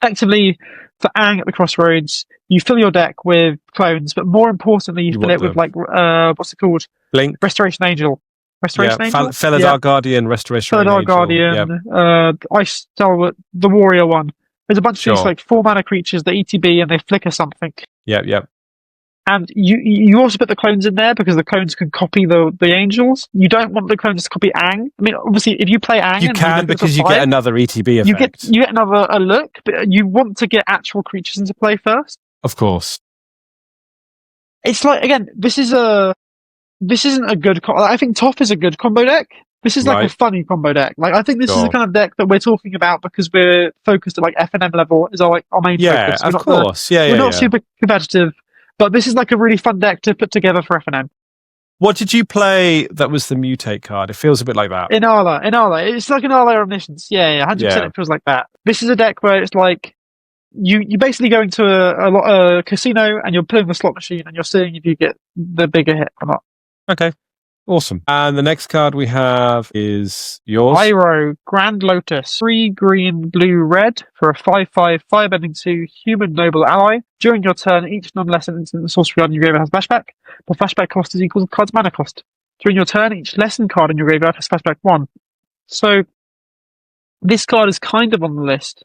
Effectively, for Aang at the Crossroads, you fill your deck with clones, but more importantly, you fill want it with them. like what's it called? Blink. Restoration Angel. Restoration Angel? Felidar Guardian, Restoration Felidar Angel. Guardian, Yep. Ice Stalwart, the Warrior one. There's a bunch of these Sure. like 4-mana creatures that ETB and they flicker something. Yep. And you also put the clones in there because the clones can copy the angels. You don't want the clones to copy Aang. I mean, obviously, if you play Aang, You can because you get another ETB effect. You get another a look, but you want to get actual creatures into play first. Of course. It's like, again, this isn't a good. I think Toph is a good combo deck. This is like a funny combo deck. Like, I think this is the kind of deck that we're talking about because we're focused at like FNM level is our main focus. Yeah, of course. We're not super competitive. But this is like a really fun deck to put together for FNM. What did you play that was the Mutate card? It feels a bit like that. Inala. It's like Inala Omniscience. Yeah, 100% it feels like that. This is a deck where it's like, you basically go into a casino and you're playing the slot machine and you're seeing if you get the bigger hit or not. Okay. Awesome. And the next card we have is yours. Iroh, Grand Lotus, 3 green, blue, red for a 5/5 Firebending 2 human noble ally. During your turn, each non-lesson instant sorcery card in your graveyard has flashback. The flashback cost is equal to the card's mana cost. During your turn, each lesson card in your graveyard has flashback 1. So, this card is kind of on the list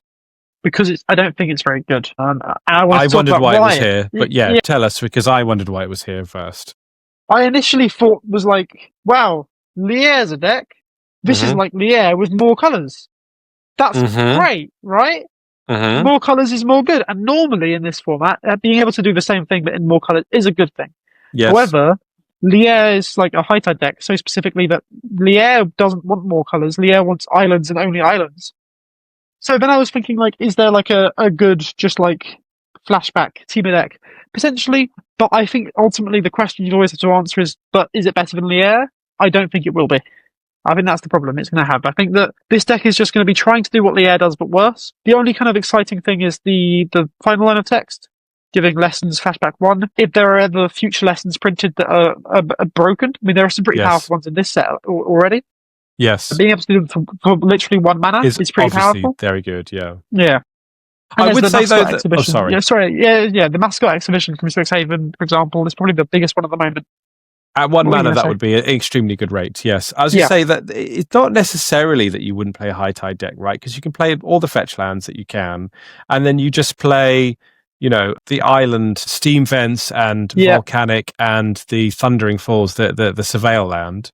because I don't think it's very good. I wondered why it was here, but yeah, tell us because I wondered why it was here first. I initially thought was like, wow, Lier's a deck. This is like Lier with more colours. That's great, right? More colours is more good. And normally in this format, being able to do the same thing but in more colours is a good thing. Yes. However, Lier is like a high-tide deck, so specifically that Lier doesn't want more colours. Lier wants islands and only islands. So then I was thinking, like, is there like a good, just like, flashback team deck? Potentially, but I think ultimately the question you'd always have to answer is, but is it better than Lier? I don't think it will be. I think that's the problem it's going to have. I think that this deck is just going to be trying to do what Lier does, but worse. The only kind of exciting thing is the final line of text, giving lessons flashback 1. If there are ever future lessons printed that are broken, I mean, there are some pretty powerful ones in this set already. Yes. But being able to do them for literally 1 mana is pretty powerful. Very good, yeah. Yeah. I would say though that, the mascot exhibition from Strixhaven, for example, is probably the biggest one at the moment. At 1 mana, that would be an extremely good rate. Yes, I was going to say that it's not necessarily that you wouldn't play a high tide deck, right? Because you can play all the fetch lands that you can, and then you just play, the island, steam vents, and volcanic, and the thundering falls, the surveil land.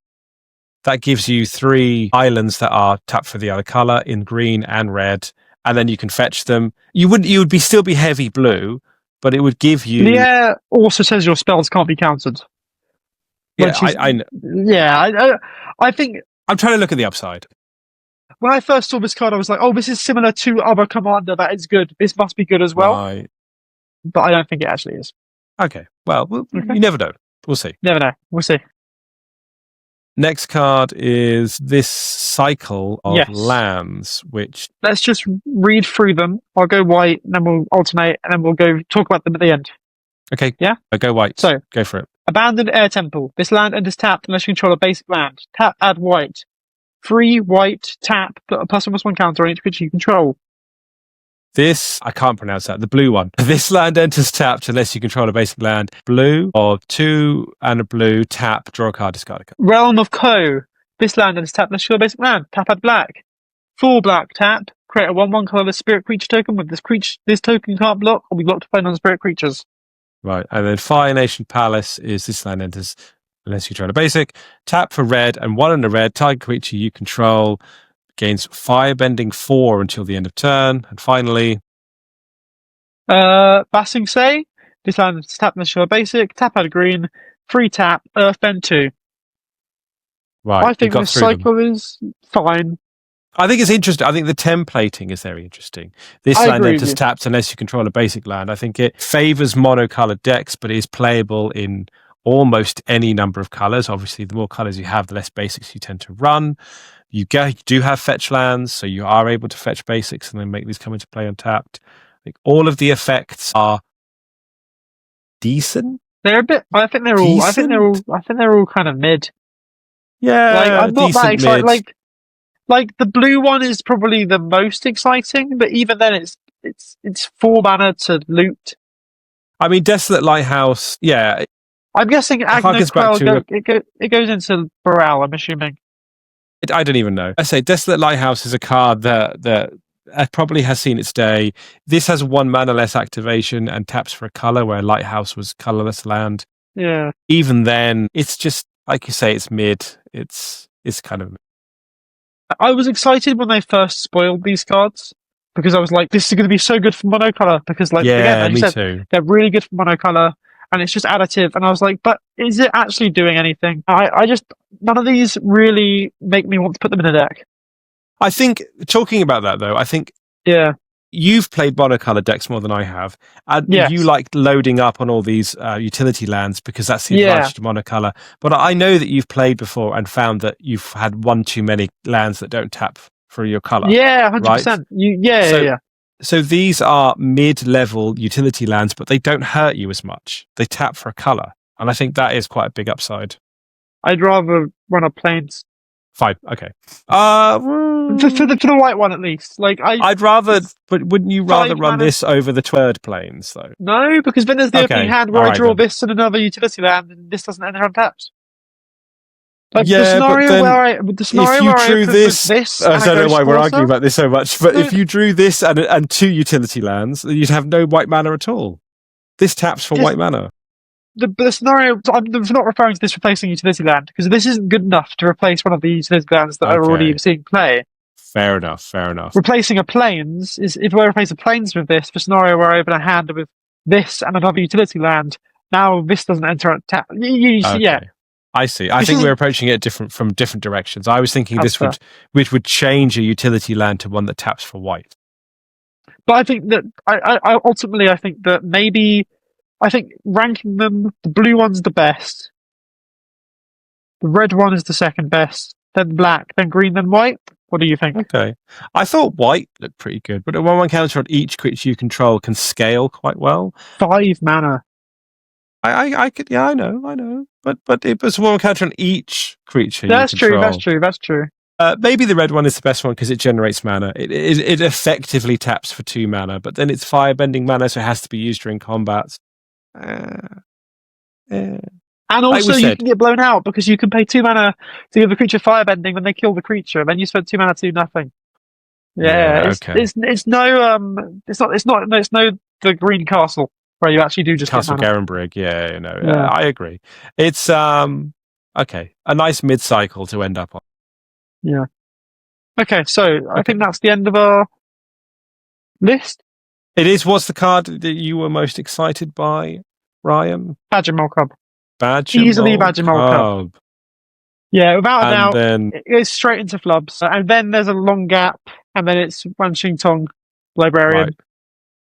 That gives you 3 islands that are tapped for the other color in green and red. And then you can fetch them. You would still be heavy blue, but it would give you. Lier also says your spells can't be countered. Yeah, I know. Yeah, I think I'm trying to look at the upside. When I first saw this card, I was like, "Oh, this is similar to other commander that is good. This must be good as well." Right. But I don't think it actually is. Okay. Well, you never know. We'll see. Never know. We'll see. Next card is this cycle of lands, which... Let's just read through them. I'll go white, and then we'll alternate, and then we'll go talk about them at the end. Okay. Yeah? I'll go white. So, go for it. Abandoned Air Temple. This land enters tapped unless you control a basic land. Tap, add white. 3 white, tap, put a +1/+1 counter on each creature you control. This, I can't pronounce that, the blue one. This land enters tapped unless you control a basic land. Blue, or 2 and a blue, tap, draw a card, discard a card. Realm of Ko. This land enters tapped unless you control a basic land. Tap, add black. 4 black, tap. Create a 1/1 colorless spirit creature token with this token can't block or be blocked by non-spirit creatures. Right, and then Fire Nation Palace is this land enters unless you control a basic. Tap for red and 1 and a red, target creature you control gains Firebending 4 until the end of turn. And finally... Basing Say. This land is tapped unless you're a basic. Tap add green. 3 tap. Earthbend 2. Right, I think this cycle is fine. I think it's interesting. I think the templating is very interesting. This land enters tapped unless you control a basic land. I think it favours monocolored decks, but is playable in almost any number of colours. Obviously, the more colours you have, the less basics you tend to run. You do have fetch lands, so you are able to fetch basics and then make these come into play untapped. I think all of the effects are decent. They're a bit. I think they're all kind of mid. Yeah, like I'm not that excited. Like Like the blue one is probably the most exciting, but even then, it's 4 mana to loot. I mean, Desolate Lighthouse, yeah. I'm guessing harkens back to it goes into Boral, I'm assuming. I don't even know. I say Desolate Lighthouse is a card that probably has seen its day. This has 1 mana less activation and taps for a color, where Lighthouse was colorless land. Yeah. Even then, it's just like you say, it's mid. It's kind of. I was excited when they first spoiled these cards because I was like, this is going to be so good for monocolor because, like, Yeah, again, me like too. they're really good for monocolor and it's just additive. And I was like, but is it actually doing anything? I just, none of these really make me want to put them in a deck. I think, talking about that though, I think Yeah. you've played monocolor decks more than I have. And Yes. you like loading up on all these utility lands because that's the Yeah. advantage to monocolor. But I know that you've played before and found that you've had one too many lands that don't tap for your color. Yeah, 100%. Right? Yeah. So these are mid-level utility lands, but they don't hurt you as much. They tap for a color. And I think that is quite a big upside. I'd rather run a plains. Fine, okay. For the white one, at least. Like I'd rather, but wouldn't you rather 5 run mana. this over the third planes, though? No, because then there's the Okay, opening hand where I alright draw then. this and another utility land, and this doesn't enter on taps. Like Yeah, the but scenario then where I drew open this, with this, I and don't go know why we're Scorza, arguing about this so much, but No. if you drew this and 2 utility lands, then you'd have no white mana at all. This taps for Yes. white mana. the scenario, I'm not referring to this replacing utility land, because this isn't good enough to replace one of the utility lands that are already Okay. seeing play. Fair enough. Replacing a plains is, if I replace a plains with this, the scenario where I open a hand with this and another utility land, now this doesn't enter on tap. Yeah. I see. I This think isn't- we're approaching it from different directions. I was thinking That's this would change a utility land to one that taps for white. But I think that I ultimately I think that maybe I think ranking them, the blue one's the best, the red one is the second best, then black, then green, then white. What do you think? Okay. I thought white looked pretty good, but a 1/1 counter on each creature you control can scale quite well. 5 mana. I could, yeah, I know. But it was 1/1 counter on each creature That's you true. control. That's true. Maybe the red one is the best one because it generates mana. It effectively taps for 2 mana, but then it's firebending mana, so it has to be used during combats. And Like also, we you said. can get blown out because you can pay 2 mana to give the creature firebending when they kill the creature, then you spend 2 mana to do nothing. Yeah, okay. it's no the Green Castle where you actually do just Castle get mana. Garenbrig, Yeah. I agree. It's okay, a nice mid-cycle to end up on. Yeah. Okay, so I think that's the end of our list. It is. What's the card that you were most excited by, Ryan? Badgermole Cub. Badgermole Easily Badgermole Cub. Yeah, without a And doubt. then It goes straight into flubs. And then there's a long gap, and then it's Wan Shi Tong, Librarian. Right.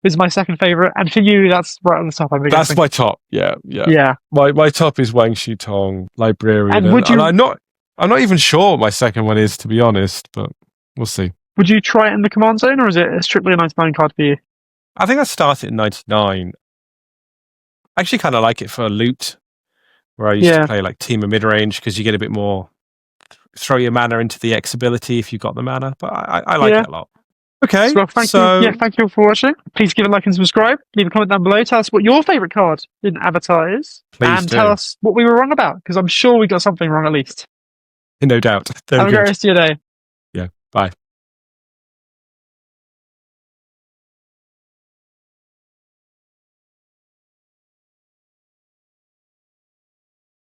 Is my second favourite. And for you, that's right on the top, I'm that's guessing. my top. Yeah. Yeah. My top is Wan Shi Tong, Librarian. And would you- and I'm not even sure what my second one is, to be honest, but we'll see. Would you try it in the command zone, or is it strictly a 99 card for you? I think I started in 99. I actually kind of like it for loot, where I used to play like Team of Midrange because you get a bit more throw your mana into the X ability if you've got the mana. But I like it a lot. Okay, Well, thank you for watching. Please give a like and subscribe. Leave a comment down below. Tell us what your favourite card in Avatar is. Please and do. tell us what we were wrong about, because I'm sure we got something wrong at least. No doubt. Have a great rest of your day. Yeah, bye.